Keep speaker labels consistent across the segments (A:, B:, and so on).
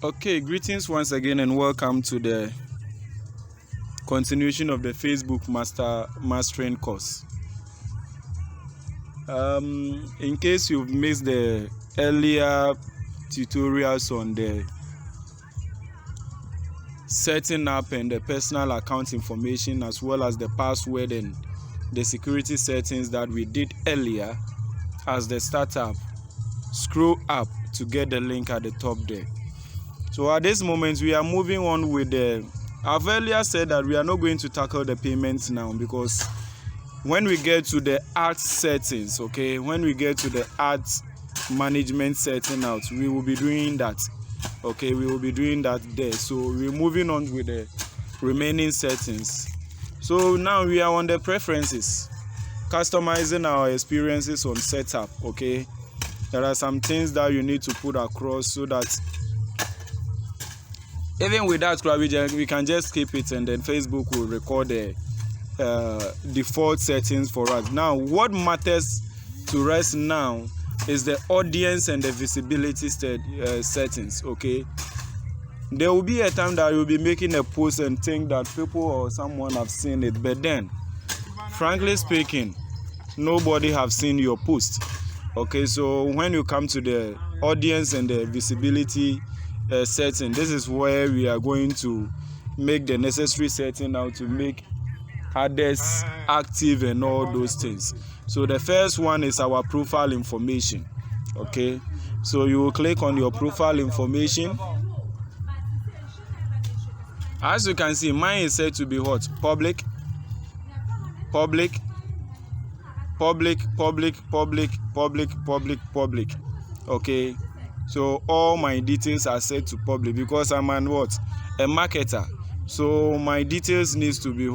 A: Okay, greetings once again and welcome to the continuation of the Facebook Mastering course. In case you've missed the earlier tutorials on the setting up and the personal account information as well as the password and the security settings that we did earlier as the startup, scroll up to get the link at the top there. So at this moment we are moving on with I've earlier said that we are not going to tackle the payments now because when we get to the art settings, okay, when we get to the art management setting out, we will be doing that. Okay, we will be doing that there. So we're moving on with the remaining settings. So now we are on the preferences, customizing our experiences on setup. Okay, there are some things that you need to put across so that even with that, we can just skip it and then Facebook will record the default settings for us. Now what matters to us now is the audience and the visibility settings. Okay, there will be a time that you'll be making a post and think that people or someone have seen it, but then frankly speaking nobody have seen your post. Okay, so when you come to the audience and the visibility setting, this is where we are going to make the necessary setting now to make others active and all those things. So the first one is our profile information. Okay, so you will click on your profile information. As you can see, mine is set to be what? Public. Okay, so all my details are set to public because I'm a marketer. So my details needs to be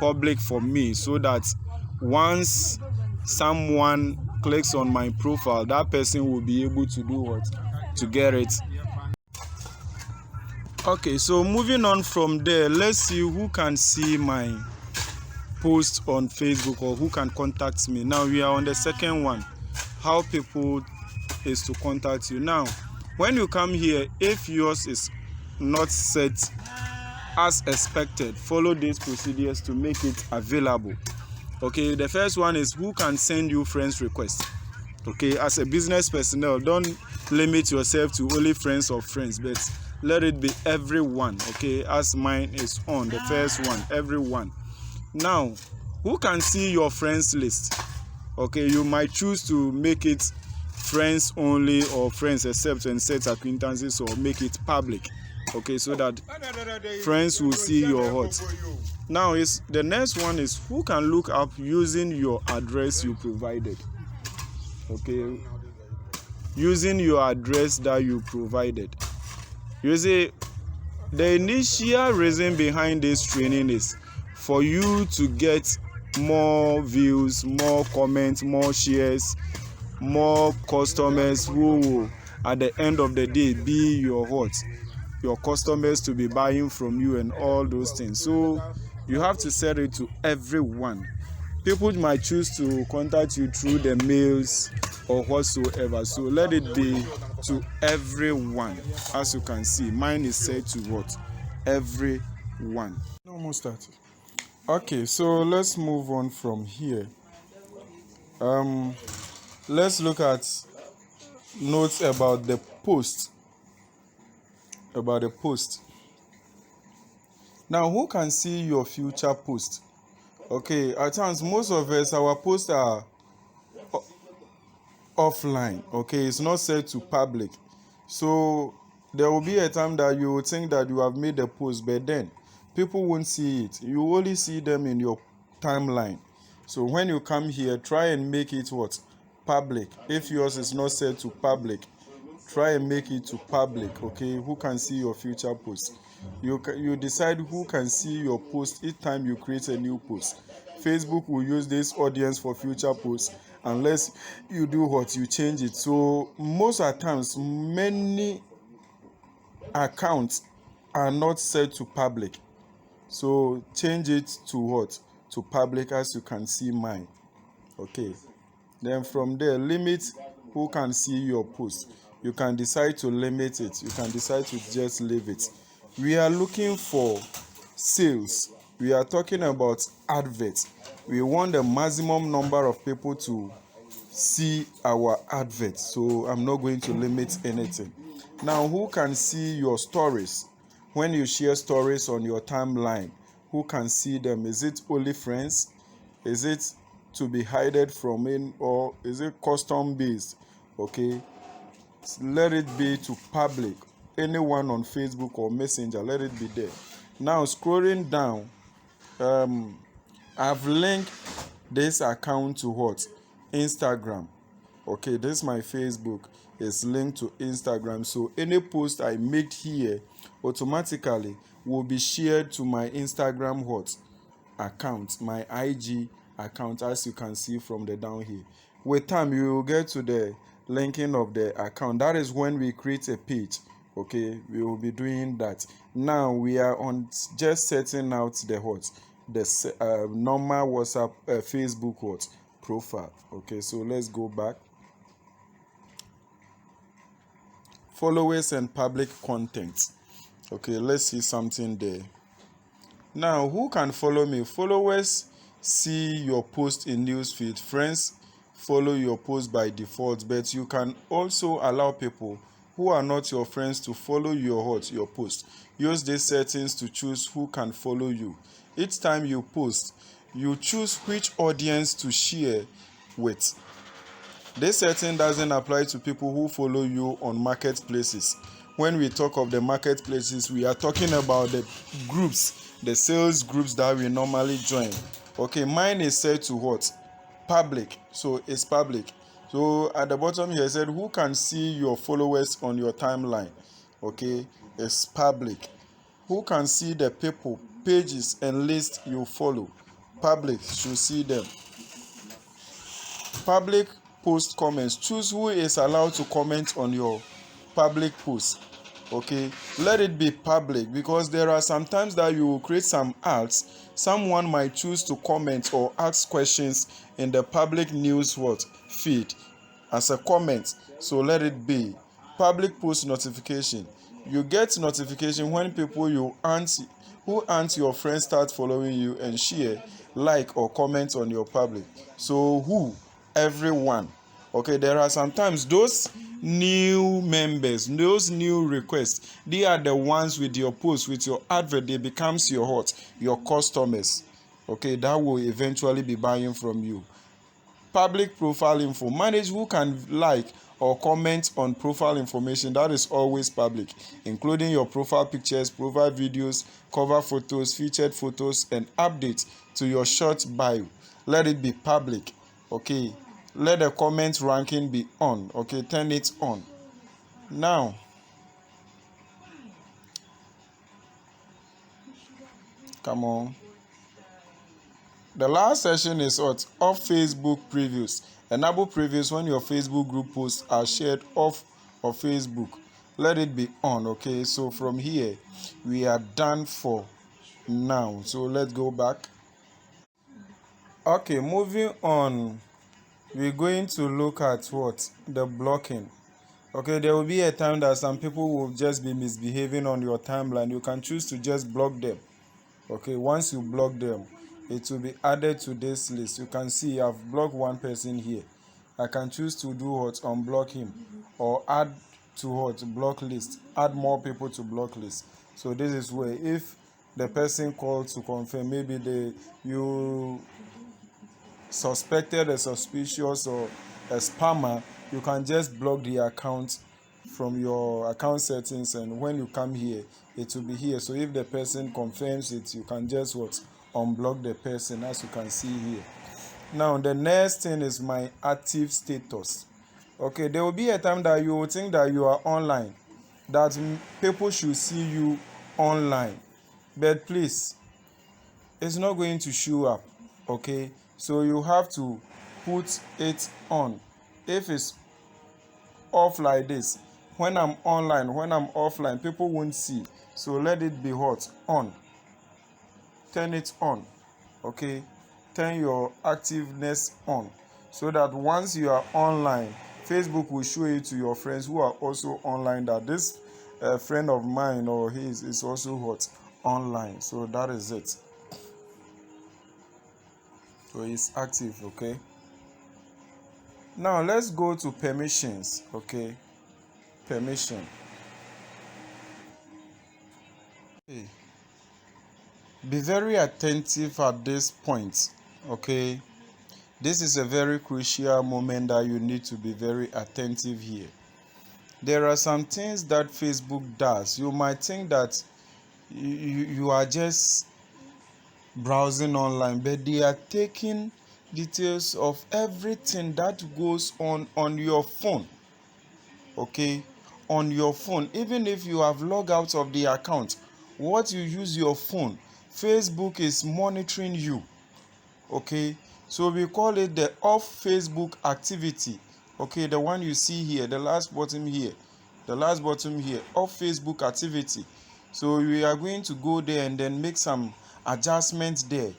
A: public for me, so that once someone clicks on my profile, that person will be able to do to get it. Okay, so moving on from there, let's see who can see my post on Facebook or who can contact me. Now we are on the second one, how people is to contact you. Now when you come here, if yours is not set as expected, follow these procedures to make it available. Okay, the first one is who can send you friends requests. Okay, as a business personnel, don't limit yourself to only friends or friends, but let it be everyone. Okay, as mine is on the first one, everyone. Now who can see your friends list? Okay, you might choose to make it friends only or friends except and set acquaintances, or make it public. Okay, so that friends will see your hot. Now is the next one is who can look up using your address you provided. Okay, using your address that you provided. You see, the initial reason behind this training is for you to get more views, more comments, more shares, more customers who will at the end of the day be your customers to be buying from you and all those things. So you have to set it to everyone. People might choose to contact you through the mails or whatsoever, so let it be to everyone. As you can see, mine is set to everyone. Almost started. Okay, so let's move on from here. Let's look at notes about the post. Now who can see your future post? Okay, at times most of us, our posts are offline. Okay, it's not set to public, so there will be a time that you will think that you have made a post, but then people won't see it. You only see them in your timeline. So when you come here, try and make it public. If yours is not set to public, try and make it to public. Okay, who can see your future post? You decide who can see your post each time you create a new post. Facebook will use this audience for future posts unless you do you change it. So most of the times, many accounts are not set to public, so change it to to public, as you can see mine. Okay, then from there, limit who can see your post. you can decide to limit it, you can decide to just leave it. We are looking for sales, we are talking about adverts. We want the maximum number of people to see our advert, so I'm not going to limit anything. Now, who can see your stories? When you share stories on your timeline, who can see them? Is it only friends? Is it to be hidden from in, or is it custom based? Okay, let it be to public. Anyone on Facebook or Messenger, let it be there. Now, scrolling down, I've linked this account to what? Instagram. Okay, this is my Facebook. It's linked to Instagram. So any post I make here automatically will be shared to my Instagram what? Account, my IG account, as you can see from the down here. With time, you will get to the linking of the account. That is when we create a page. Okay, we will be doing that. Now we are on just setting out the what? The normal WhatsApp Facebook what? Profile. Okay, so let's go back. Followers and public content. Okay, let's see something there. Now, who can follow me? Followers see your post in newsfeed. Friends follow your post by default, but you can also allow people who are not your friends to follow your post. Use these settings to choose who can follow you. Each time you post, you choose which audience to share with. This setting doesn't apply to people who follow you on marketplaces. When we talk of the marketplaces, we are talking about the groups, the sales groups that we normally join. Okay, mine is set to what? Public. So it's public. So at the bottom here, it said who can see your followers on your timeline. Okay, it's public. Who can see the people, pages, and lists you follow? Public should see them. Public post comments. Choose who is allowed to comment on your public post. Okay, let it be public, because there are sometimes that you will create some ads, someone might choose to comment or ask questions in the public news feed as a comment. So let it be public post notification. You get notification when people who aren't your friends start following you and share, like, or comment on your public. So who? Everyone. Okay, there are sometimes those new members, those new requests, they are the ones with your post, with your advert, they becomes your customers. Okay, that will eventually be buying from you. Public profile info. Manage who can like or comment on profile information. That is always public, including your profile pictures, profile videos, cover photos, featured photos, and updates to your short bio. Let it be public. Okay, let the comment ranking be on. Okay, turn it on. Now, come on. The last session is off Facebook previews. Enable previews when your Facebook group posts are shared off of Facebook. Let it be on. Okay, so from here we are done for now. So let's go back. Okay, moving on, we're going to look at the blocking. Okay, there will be a time that some people will just be misbehaving on your timeline. You can choose to just block them. Okay, once you block them, it will be added to this list. You can see I've blocked one person here. I can choose to do unblock him, or add to block list, add more people to block list. So this is where, if the person called to confirm, maybe you suspected a suspicious or a spammer, you can just block the account from your account settings, and when you come here, it will be here. So if the person confirms it, you can just unblock the person, as you can see here. Now the next thing is my active status. Okay, there will be a time that you will think that you are online, that people should see you online, but please, it's not going to show up. Okay, so you have to put it on. If it's off like this, when I'm online, when I'm offline, people won't see. So let it be on. Turn it on. Okay, turn your activeness on, so that once you are online, Facebook will show it to your friends who are also online that this friend of mine or his is also what online. So that is it. So it's active. Okay, now let's go to permissions. Okay, permission. Okay. Be very attentive at this point. Okay, this is a very crucial moment that you need to be very attentive here. There are some things that Facebook does. You might think that you are just browsing online, but they are taking details of everything that goes on your phone. Okay, on your phone, even if you have logged out of the account, what you use your phone, Facebook is monitoring you. Okay, so we call it the off Facebook activity. Okay, the one you see here, the last button here, off Facebook activity. So we are going to go there and then make some adjustments there.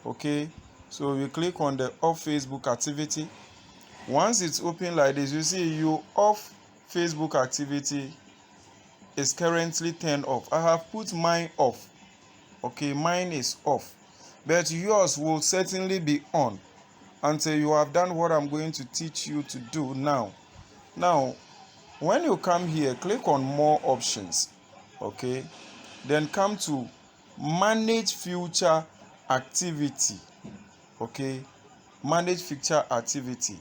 A: Okay, so we click on the off Facebook activity. Once it's open like this, you see you off Facebook activity is currently turned off. I have put mine off. Okay, mine is off, but yours will certainly be on until you have done what I'm going to teach you to do now. Now, when you come here, click on more options. Okay, then come to manage future activity. Okay, manage future activity.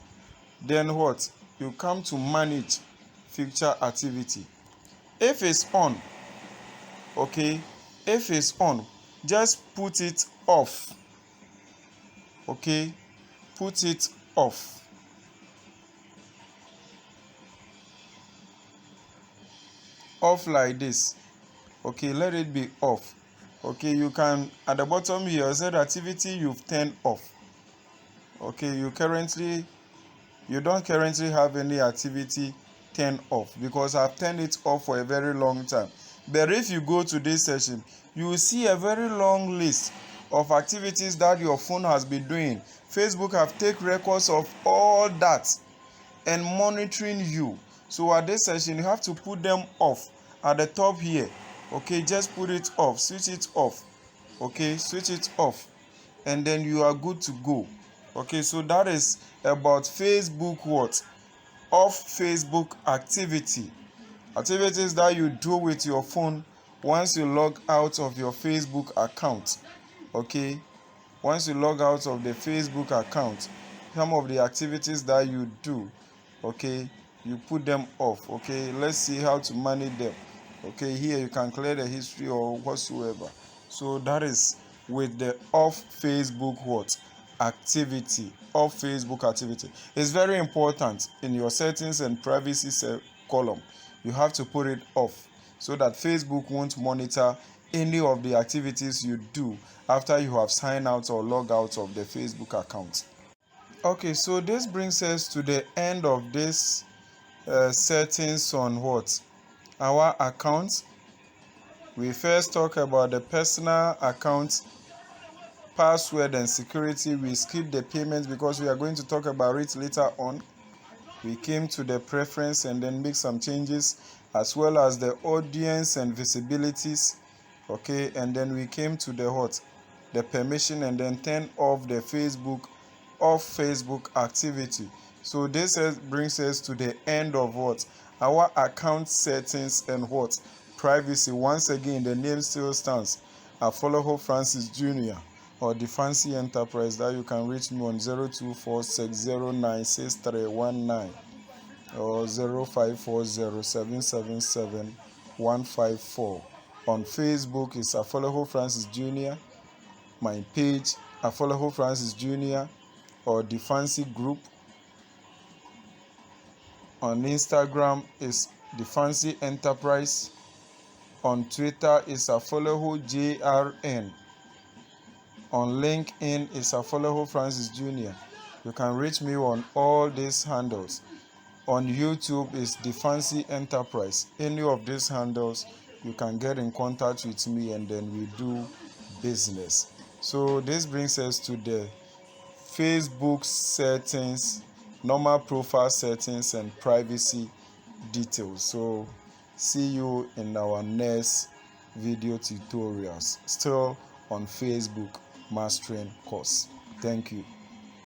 A: Then what? You come to manage future activity. If it's on, okay, if it's on, just put it off. Okay, put it off. Off like this. Okay, let it be off. Okay, you can at the bottom here set activity you've turned off. Okay, you don't currently have any activity turned off because I've turned it off for a very long time. But if you go to this session, you will see a very long list of activities that your phone has been doing. Facebook have taken records of all that and monitoring you. So at this session, you have to put them off at the top here. Okay, just put it off, switch it off. Okay, switch it off, and then you are good to go. Okay, so that is about Facebook what? Off Facebook activity. Activities that you do with your phone once you log out of your Facebook account. Okay, once you log out of the Facebook account, some of the activities that you do, okay, you put them off. Okay, let's see how to manage them. Okay, here you can clear the history or whatsoever. So that is with the off Facebook what? Activity. Off Facebook activity. It's very important in your settings and privacy column. You have to put it off so that Facebook won't monitor any of the activities you do after you have signed out or logged out of the Facebook account. Okay, so this brings us to the end of this settings on what? Our account. We first talk about the personal account, password and security. We skip the payments because we are going to talk about it later on. We came to the preference and then make some changes, as well as the audience and visibilities. Okay, and then we came to the what? The permission, and then turn off the off Facebook activity. So this brings us to the end of what? Our account settings and what? Privacy. Once again, the name still stands. Afolaho Francis Jr. or the Fancy Enterprise. That you can reach me on 0246096319 or 0540777154. On Facebook is Afolaho Francis Jr. My page Afolaho Francis Jr. or the Fancy Group. On Instagram is the Fancy Enterprise. On Twitter is Afolaho JRN. On LinkedIn is Afolaho Francis Jr. You can reach me on all these handles. On YouTube is the Fancy Enterprise. Any of these handles, you can get in contact with me and then we do business. So this brings us to the Facebook settings normal profile settings and privacy details. So see you in our next video tutorials, still on Facebook mastering course. Thank you.